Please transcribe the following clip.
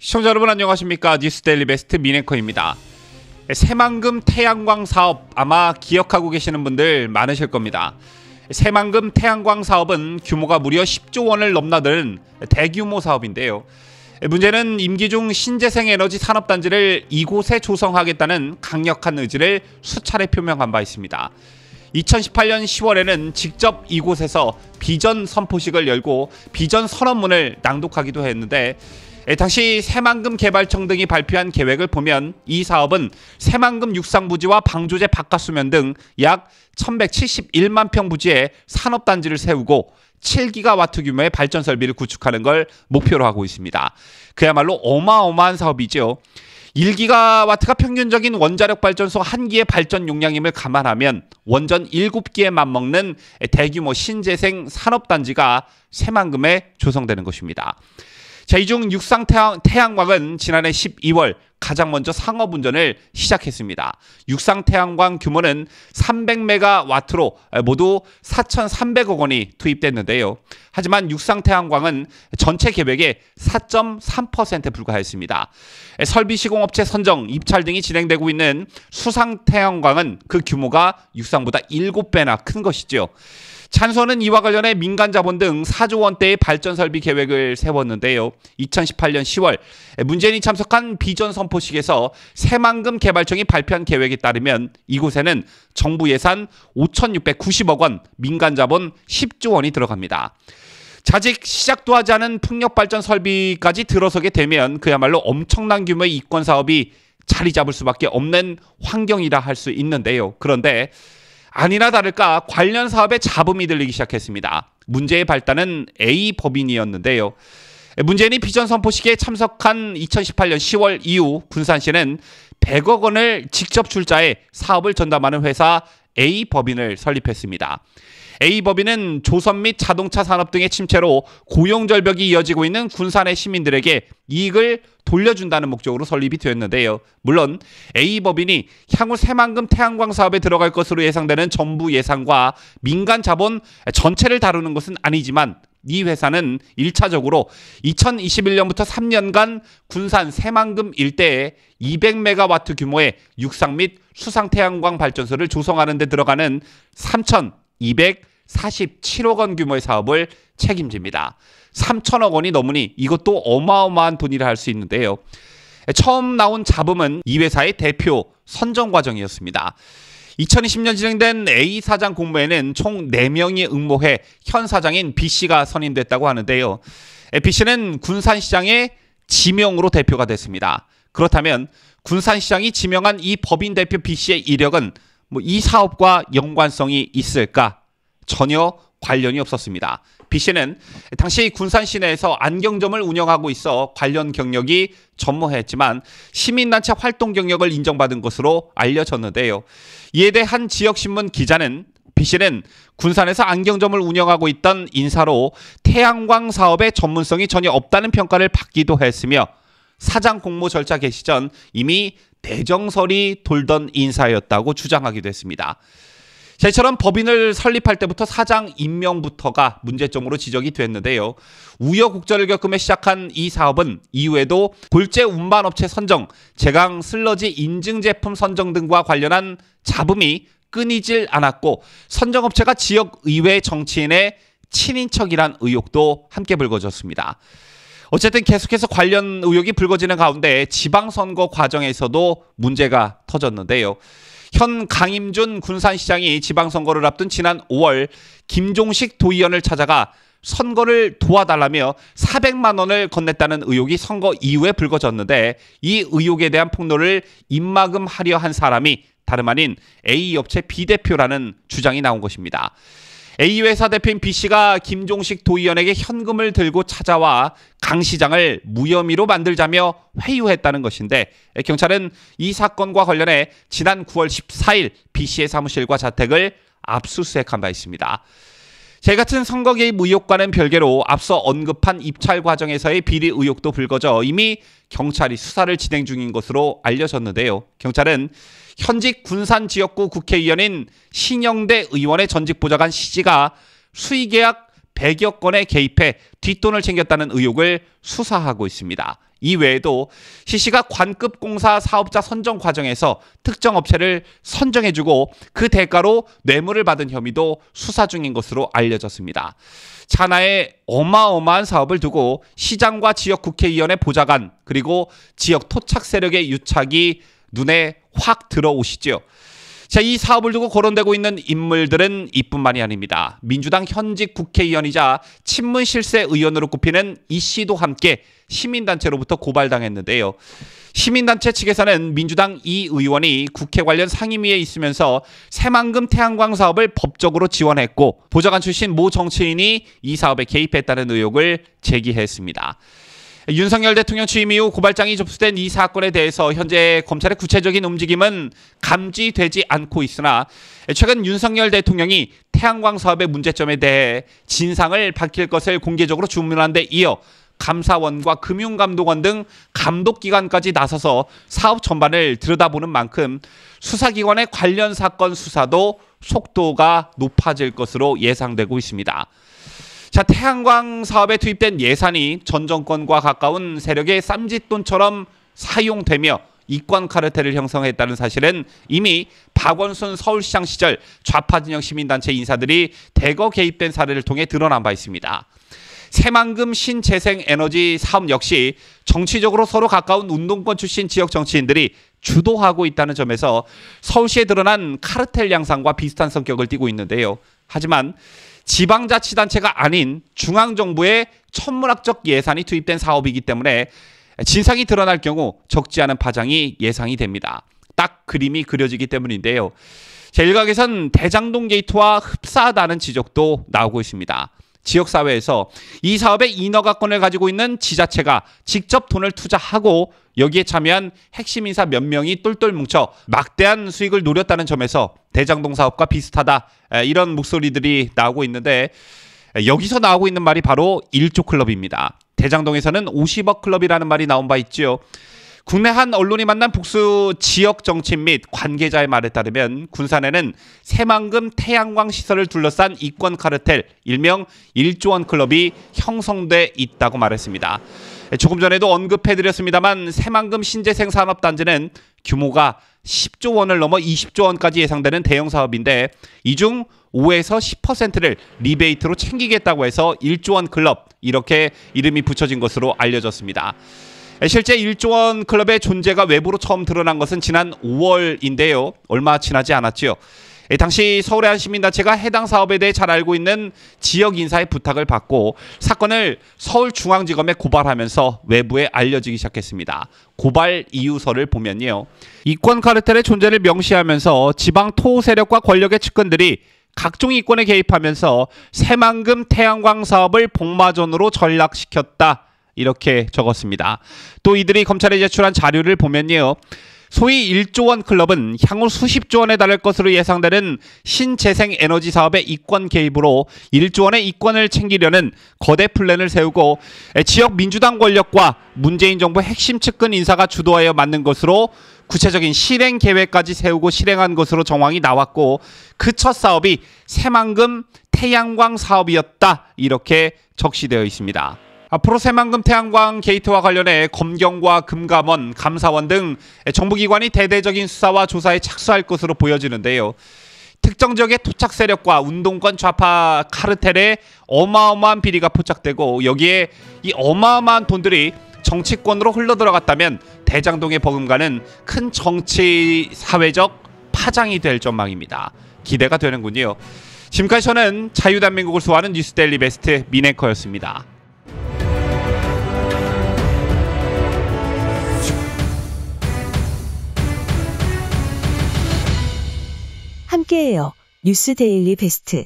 시청자 여러분 안녕하십니까. 뉴스데일리 베스트 민앵커입니다. 새만금 태양광 사업 아마 기억하고 계시는 분들 많으실 겁니다. 새만금 태양광 사업은 규모가 무려 10조 원을 넘나드는 대규모 사업인데요. 문제는 임기 중 신재생에너지 산업단지를 이곳에 조성하겠다는 강력한 의지를 수차례 표명한 바 있습니다. 2018년 10월에는 직접 이곳에서 비전 선포식을 열고 비전 선언문을 낭독하기도 했는데, 당시 새만금 개발청 등이 발표한 계획을 보면 이 사업은 새만금 육상부지와 방조제 바깥수면 등 약 1171만 평 부지에 산업단지를 세우고 7기가와트 규모의 발전 설비를 구축하는 걸 목표로 하고 있습니다. 그야말로 어마어마한 사업이죠. 1기가와트가 평균적인 원자력 발전소 1기의 발전 용량임을 감안하면 원전 7기에 맞먹는 대규모 신재생 산업단지가 새만금에 조성되는 것입니다. 자, 이 중 육상 태양광은 지난해 12월 가장 먼저 상업운전을 시작했습니다. 육상 태양광 규모는 300메가와트로 모두 4,300억 원이 투입됐는데요. 하지만 육상 태양광은 전체 계획의 4.3%에 불과했습니다. 설비 시공업체 선정, 입찰 등이 진행되고 있는 수상 태양광은 그 규모가 육상보다 7배나 큰 것이죠. 찬소는 이와 관련해 민간 자본 등 4조 원대의 발전 설비 계획을 세웠는데요. 2018년 10월 문재인이 참석한 비전 선포식에서 새만금 개발청이 발표한 계획에 따르면 이곳에는 정부 예산 5,690억 원, 민간 자본 10조 원이 들어갑니다. 아직 시작도 하지 않은 풍력발전 설비까지 들어서게 되면 그야말로 엄청난 규모의 이권 사업이 자리 잡을 수밖에 없는 환경이라 할 수 있는데요. 그런데 아니나 다를까 관련 사업에 잡음이 들리기 시작했습니다. 문제의 발단은 A법인이었는데요. 문재인이 비전 선포식에 참석한 2018년 10월 이후 군산시는 100억 원을 직접 출자해 사업을 전담하는 회사 A법인을 설립했습니다. A법인은 조선 및 자동차 산업 등의 침체로 고용 절벽이 이어지고 있는 군산의 시민들에게 이익을 돌려준다는 목적으로 설립이 되었는데요. 물론 A법인이 향후 새만금 태양광 사업에 들어갈 것으로 예상되는 정부 예산과 민간 자본 전체를 다루는 것은 아니지만 이 회사는 1차적으로 2021년부터 3년간 군산 새만금 일대에 200메가와트 규모의 육상 및 수상 태양광 발전소를 조성하는 데 들어가는 3,247억 원 규모의 사업을 책임집니다. 3천억 원이 넘으니 이것도 어마어마한 돈이라 할 수 있는데요. 처음 나온 잡음은 이 회사의 대표 선정 과정이었습니다. 2020년 진행된 A 사장 공모에는 총 4명이 응모해 현 사장인 B씨가 선임됐다고 하는데요. B씨는 군산시장의 지명으로 대표가 됐습니다. 그렇다면 군산시장이 지명한 이 법인 대표 B씨의 이력은 이 사업과 연관성이 있을까? 전혀 관련이 없었습니다. B씨는 당시 군산 시내에서 안경점을 운영하고 있어 관련 경력이 전무했지만 시민단체 활동 경력을 인정받은 것으로 알려졌는데요. 이에 대해 한 지역신문 기자는 B씨는 군산에서 안경점을 운영하고 있던 인사로 태양광 사업의 전문성이 전혀 없다는 평가를 받기도 했으며 사장 공모 절차 개시 전 이미 대정설이 돌던 인사였다고 주장하기도 했습니다. 이처럼 법인을 설립할 때부터 사장 임명부터가 문제점으로 지적이 됐는데요. 우여곡절을 겪으며 시작한 이 사업은 이후에도 골재 운반업체 선정, 제강 슬러지 인증 제품 선정 등과 관련한 잡음이 끊이질 않았고 선정업체가 지역의회 정치인의 친인척이란 의혹도 함께 불거졌습니다. 어쨌든 계속해서 관련 의혹이 불거지는 가운데 지방선거 과정에서도 문제가 터졌는데요. 현 강임준 군산시장이 지방선거를 앞둔 지난 5월 김종식 도의원을 찾아가 선거를 도와달라며 400만 원을 건넸다는 의혹이 선거 이후에 불거졌는데 이 의혹에 대한 폭로를 입막음하려 한 사람이 다름 아닌 A업체 B대표라는 주장이 나온 것입니다. A회사 대표인 B씨가 김종식 도의원에게 현금을 들고 찾아와 강 시장을 무혐의로 만들자며 회유했다는 것인데, 경찰은 이 사건과 관련해 지난 9월 14일 B씨의 사무실과 자택을 압수수색한 바 있습니다. 제 같은 선거 개입 의혹과는 별개로 앞서 언급한 입찰 과정에서의 비리 의혹도 불거져 이미 경찰이 수사를 진행 중인 것으로 알려졌는데요. 경찰은 현직 군산 지역구 국회의원인 신영대 의원의 전직 보좌관 시지가 수의계약 100여 건에 개입해 뒷돈을 챙겼다는 의혹을 수사하고 있습니다. 이외에도 CC가 관급 공사 사업자 선정 과정에서 특정 업체를 선정해주고 그 대가로 뇌물을 받은 혐의도 수사 중인 것으로 알려졌습니다. 하나의 어마어마한 사업을 두고 시장과 지역 국회의원의 보좌관 그리고 지역 토착 세력의 유착이 눈에 확 들어오시죠. 자, 이 사업을 두고 거론되고 있는 인물들은 이뿐만이 아닙니다. 민주당 현직 국회의원이자 친문 실세 의원으로 꼽히는 이 씨도 함께 시민단체로부터 고발당했는데요. 시민단체 측에서는 민주당 이 의원이 국회 관련 상임위에 있으면서 새만금 태양광 사업을 법적으로 지원했고 보좌관 출신 모 정치인이 이 사업에 개입했다는 의혹을 제기했습니다. 윤석열 대통령 취임 이후 고발장이 접수된 이 사건에 대해서 현재 검찰의 구체적인 움직임은 감지되지 않고 있으나 최근 윤석열 대통령이 태양광 사업의 문제점에 대해 진상을 밝힐 것을 공개적으로 주문한 데 이어 감사원과 금융감독원 등 감독기관까지 나서서 사업 전반을 들여다보는 만큼 수사기관의 관련 사건 수사도 속도가 높아질 것으로 예상되고 있습니다. 자, 태양광 사업에 투입된 예산이 전 정권과 가까운 세력의 쌈짓돈처럼 사용되며 이권 카르텔을 형성했다는 사실은 이미 박원순 서울시장 시절 좌파 진영 시민단체 인사들이 대거 개입된 사례를 통해 드러난 바 있습니다. 새만금 신재생에너지 사업 역시 정치적으로 서로 가까운 운동권 출신 지역 정치인들이 주도하고 있다는 점에서 서울시에 드러난 카르텔 양상과 비슷한 성격을 띠고 있는데요. 하지만 지방자치단체가 아닌 중앙정부의 천문학적 예산이 투입된 사업이기 때문에 진상이 드러날 경우 적지 않은 파장이 예상이 됩니다. 딱 그림이 그려지기 때문인데요. 일각에선 대장동 게이트와 흡사하다는 지적도 나오고 있습니다. 지역사회에서 이 사업의 인허가권을 가지고 있는 지자체가 직접 돈을 투자하고 여기에 참여한 핵심 인사 몇 명이 똘똘 뭉쳐 막대한 수익을 노렸다는 점에서 대장동 사업과 비슷하다 이런 목소리들이 나오고 있는데 여기서 나오고 있는 말이 바로 1조 클럽입니다. 대장동에서는 50억 클럽이라는 말이 나온 바 있죠. 국내 한 언론이 만난 복수 지역 정치인 및 관계자의 말에 따르면 군산에는 새만금 태양광 시설을 둘러싼 이권 카르텔 일명 1조 원 클럽이 형성돼 있다고 말했습니다. 조금 전에도 언급해드렸습니다만 새만금 신재생산업단지는 규모가 10조 원을 넘어 20조 원까지 예상되는 대형 사업인데 이 중 5에서 10%를 리베이트로 챙기겠다고 해서 1조 원 클럽 이렇게 이름이 붙여진 것으로 알려졌습니다. 실제 1조 원 클럽의 존재가 외부로 처음 드러난 것은 지난 5월인데요. 얼마 지나지 않았죠. 당시 서울의 한 시민단체가 해당 사업에 대해 잘 알고 있는 지역 인사의 부탁을 받고 사건을 서울중앙지검에 고발하면서 외부에 알려지기 시작했습니다. 고발 이유서를 보면요. 이권 카르텔의 존재를 명시하면서 지방 토호 세력과 권력의 측근들이 각종 이권에 개입하면서 새만금 태양광 사업을 복마전으로 전락시켰다. 이렇게 적었습니다. 또 이들이 검찰에 제출한 자료를 보면요. 소위 1조 원 클럽은 향후 수십조 원에 달할 것으로 예상되는 신재생에너지 사업의 이권 개입으로 1조 원의 이권을 챙기려는 거대 플랜을 세우고 지역 민주당 권력과 문재인 정부 핵심 측근 인사가 주도하여 만든 것으로 구체적인 실행 계획까지 세우고 실행한 것으로 정황이 나왔고 그 첫 사업이 새만금 태양광 사업이었다. 이렇게 적시되어 있습니다. 앞으로 새만금 태양광 게이트와 관련해 검경과 금감원, 감사원 등 정부기관이 대대적인 수사와 조사에 착수할 것으로 보여지는데요. 특정 지역의 토착 세력과 운동권 좌파 카르텔의 어마어마한 비리가 포착되고 여기에 이 어마어마한 돈들이 정치권으로 흘러들어갔다면 대장동의 버금가는 큰 정치 사회적 파장이 될 전망입니다. 기대가 되는군요. 지금까지 저는 자유대한민국을 수호하는 뉴스데일리 베스트 민앵커였습니다. 함께해요. 뉴스데일리 베스트.